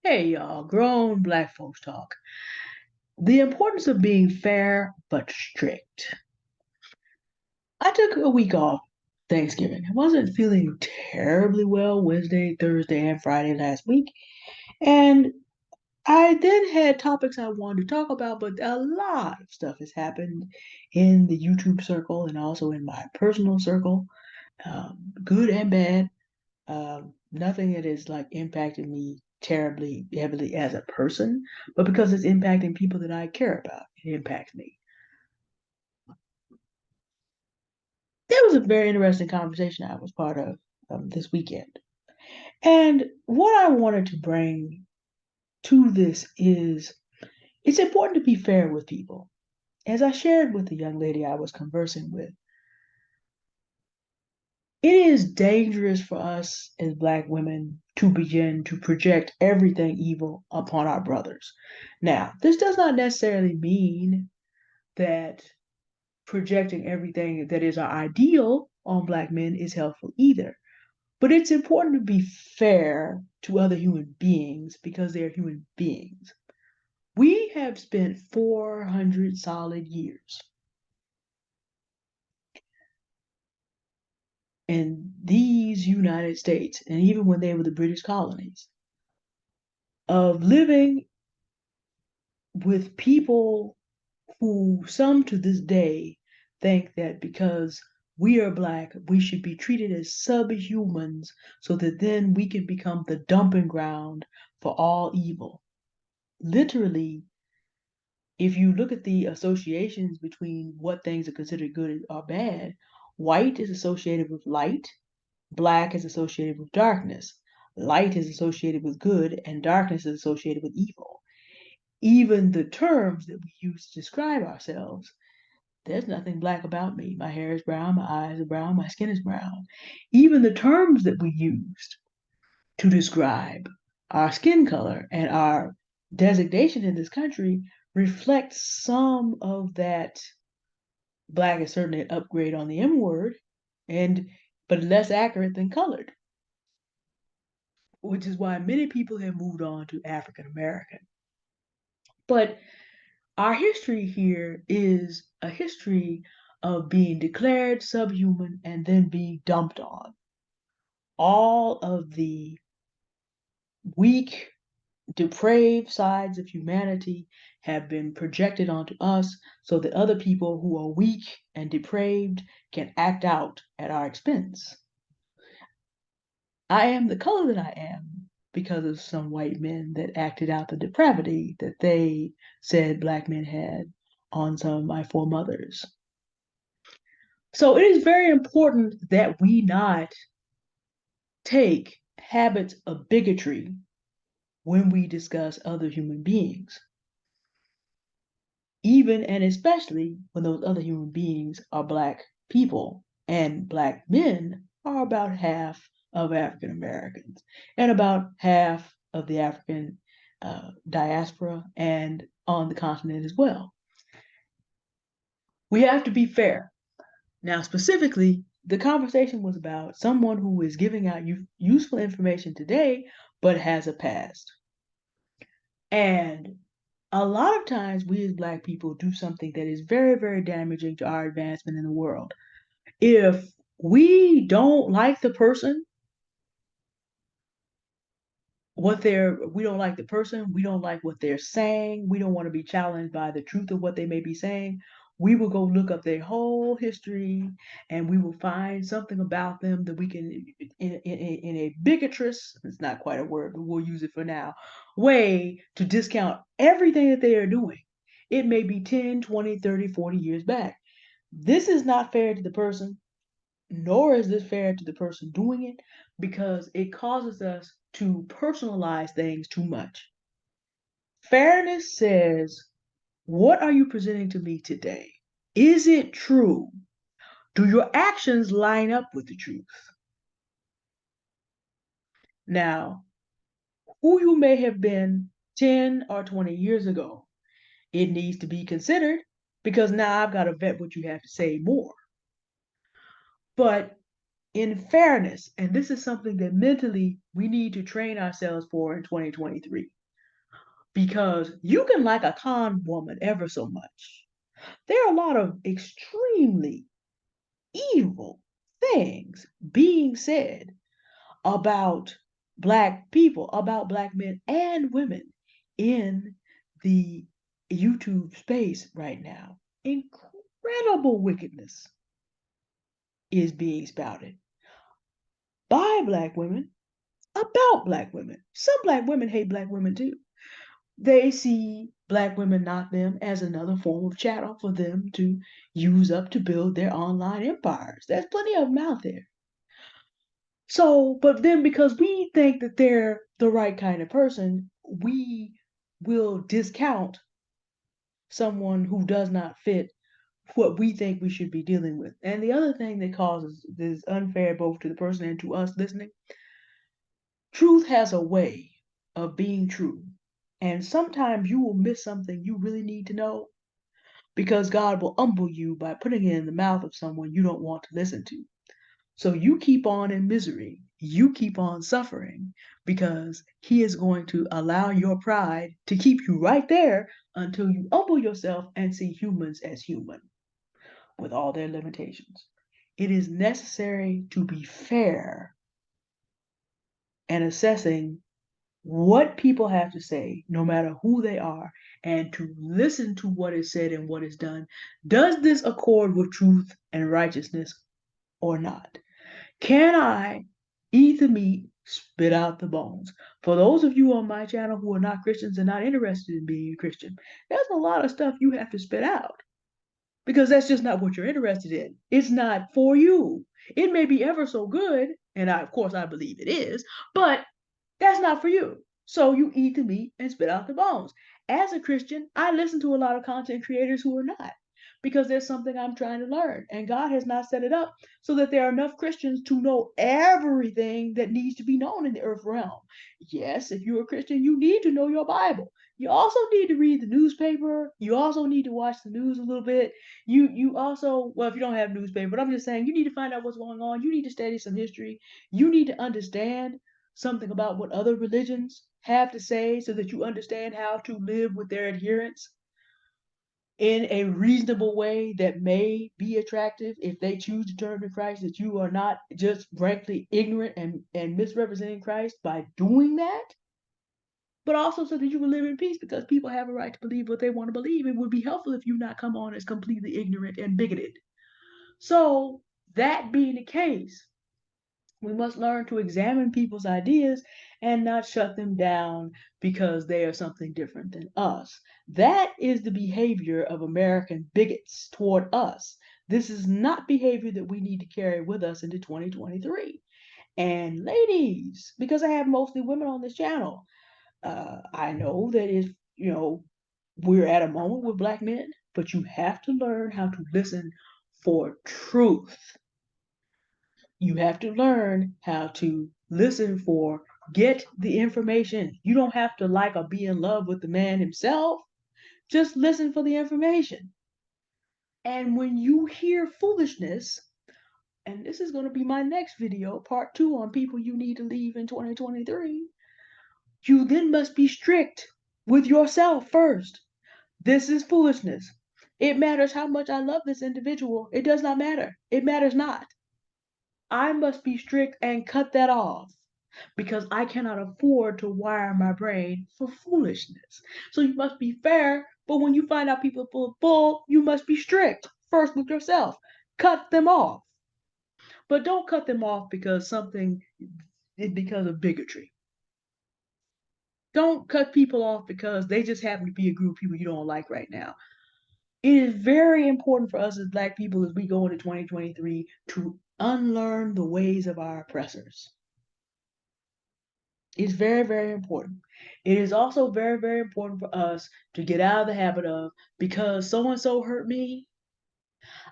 Hey y'all, grown black folks talk. The importance of being fair but strict. I took a week off Thanksgiving. I wasn't feeling terribly well Wednesday, Thursday, and Friday last week. And I then had topics I wanted to talk about, but a lot of stuff has happened in the YouTube circle and also in my personal circle, good and bad. Nothing that has like impacted me terribly heavily as a person, but because it's impacting people that I care about, it impacts me. There was a very interesting conversation I was part of this weekend. And what I wanted to bring to this is it's important to be fair with people. As I shared with the young lady I was conversing with, it is dangerous for us as Black women to begin to project everything evil upon our brothers. Now, this does not necessarily mean that projecting everything that is our ideal on Black men is helpful either. But it's important to be fair to other human beings because they're human beings. We have spent 400 solid years in these United States, and even when they were the British colonies, of living with people who some to this day think that because we are Black, we should be treated as subhumans so that then we can become the dumping ground for all evil. Literally, if you look at the associations between what things are considered good or bad, white is associated with light, Black is associated with darkness, light is associated with good, and darkness is associated with evil. Even the terms that we use to describe ourselves, there's nothing Black about me. My hair is brown, my eyes are brown, my skin is brown. Even the terms that we used to describe our skin color and our designation in this country reflect some of that. Black is certainly an upgrade on the M word, and but less accurate than colored, which is why many people have moved on to African American. But our history here is a history of being declared subhuman and then being dumped on. All of the weak, depraved sides of humanity have been projected onto us so that other people who are weak and depraved can act out at our expense. I am the color that I am because of some white men that acted out the depravity that they said Black men had on some of my foremothers. So it is very important that we not take habits of bigotry when we discuss other human beings, even and especially when those other human beings are Black people, and Black men are about half of African Americans and about half of the African diaspora and on the continent as well. We have to be fair. Now, specifically, the conversation was about someone who is giving out useful information today but has a past. And a lot of times we as Black people do something that is very, very damaging to our advancement in the world. If we don't like the person, we don't like the person, we don't like what they're saying, we don't want to be challenged by the truth of what they may be saying, we will go look up their whole history and we will find something about them that we can in a bigotrous, it's not quite a word but we'll use it for now, way to discount everything that they are doing. It may be 10, 20, 30, 40 years back. This is not fair to the person, nor is this fair to the person doing it, because it causes us to personalize things too much. Fairness says, what are you presenting to me today? Is it true? Do your actions line up with the truth? Now, who you may have been 10 or 20 years ago, it needs to be considered because now I've got to vet what you have to say more. But in fairness, and this is something that mentally we need to train ourselves for in 2023, because you can like a con woman ever so much. There are a lot of extremely evil things being said about Black people, about Black men and women in the YouTube space right now. Incredible wickedness is being spouted by Black women about Black women. Some Black women hate Black women too. They see Black women, not them, as another form of chattel for them to use up to build their online empires. There's plenty of them out there. So, but then because we think that they're the right kind of person, we will discount someone who does not fit what we think we should be dealing with. And the other thing that causes this unfair both to the person and to us listening, truth has a way of being true. And sometimes you will miss something you really need to know because God will humble you by putting it in the mouth of someone you don't want to listen to. So you keep on in misery. You keep on suffering because He is going to allow your pride to keep you right there until you humble yourself and see humans as human with all their limitations. It is necessary to be fair and assessing what people have to say, no matter who they are, and to listen to what is said and what is done. Does this accord with truth and righteousness or not? Can I eat the meat, spit out the bones? For those of you on my channel who are not Christians and not interested in being a Christian, there's a lot of stuff you have to spit out because that's just not what you're interested in. It's not for you. It may be ever so good, and of course I believe it is, but that's not for you. So you eat the meat and spit out the bones. As a Christian, I listen to a lot of content creators who are not because there's something I'm trying to learn. And God has not set it up so that there are enough Christians to know everything that needs to be known in the earth realm. Yes, if you're a Christian, you need to know your Bible. You also need to read the newspaper. You also need to watch the news a little bit. You also, well, if you don't have newspaper, but I'm just saying you need to find out what's going on. You need to study some history. You need to understand something about what other religions have to say so that you understand how to live with their adherents in a reasonable way that may be attractive if they choose to turn to Christ, that you are not just frankly ignorant and misrepresenting Christ by doing that, but also so that you can live in peace because people have a right to believe what they want to believe. It would be helpful if you not come on as completely ignorant and bigoted. So, that being the case, we must learn to examine people's ideas and not shut them down because they are something different than us. That is the behavior of American bigots toward us. This is not behavior that we need to carry with us into 2023. And ladies, because I have mostly women on this channel, I know that if, we're at a moment with Black men, but you have to learn how to listen for truth. You have to learn how to listen for, get the information. You don't have to like or be in love with the man himself. Just listen for the information. And when you hear foolishness, and this is going to be my next video, part 2 on people you need to leave in 2023, you then must be strict with yourself first. This is foolishness. It matters how much I love this individual. It does not matter. It matters not. I must be strict and cut that off because I cannot afford to wire my brain for foolishness. So you must be fair, but when you find out people are full of bull, you must be strict first with yourself. Cut them off. But don't cut them off because something is because of bigotry. Don't cut people off because they just happen to be a group of people you don't like right now. It is very important for us as Black people as we go into 2023 to unlearn the ways of our oppressors. It's very, very important. It is also very, very important for us to get out of the habit of, because so and so hurt me,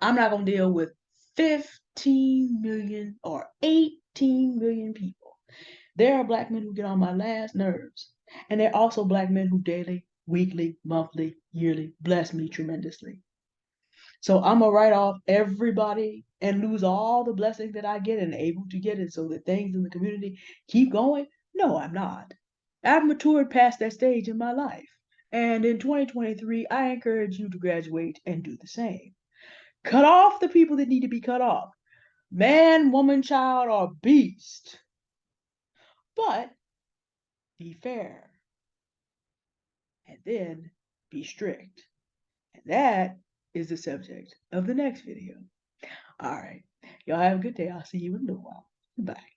I'm not going to deal with 15 million or 18 million people. There are Black men who get on my last nerves. And there are also Black men who daily, weekly, monthly, yearly bless me tremendously. So I'm gonna write off everybody and lose all the blessings that I get and able to get it so that things in the community keep going? No, I'm not. I've matured past that stage in my life. And in 2023, I encourage you to graduate and do the same. Cut off the people that need to be cut off. Man, woman, child, or beast. But be fair. And then be strict. And that is the subject of the next video. All right. Y'all have a good day. I'll see you in a little while. Bye.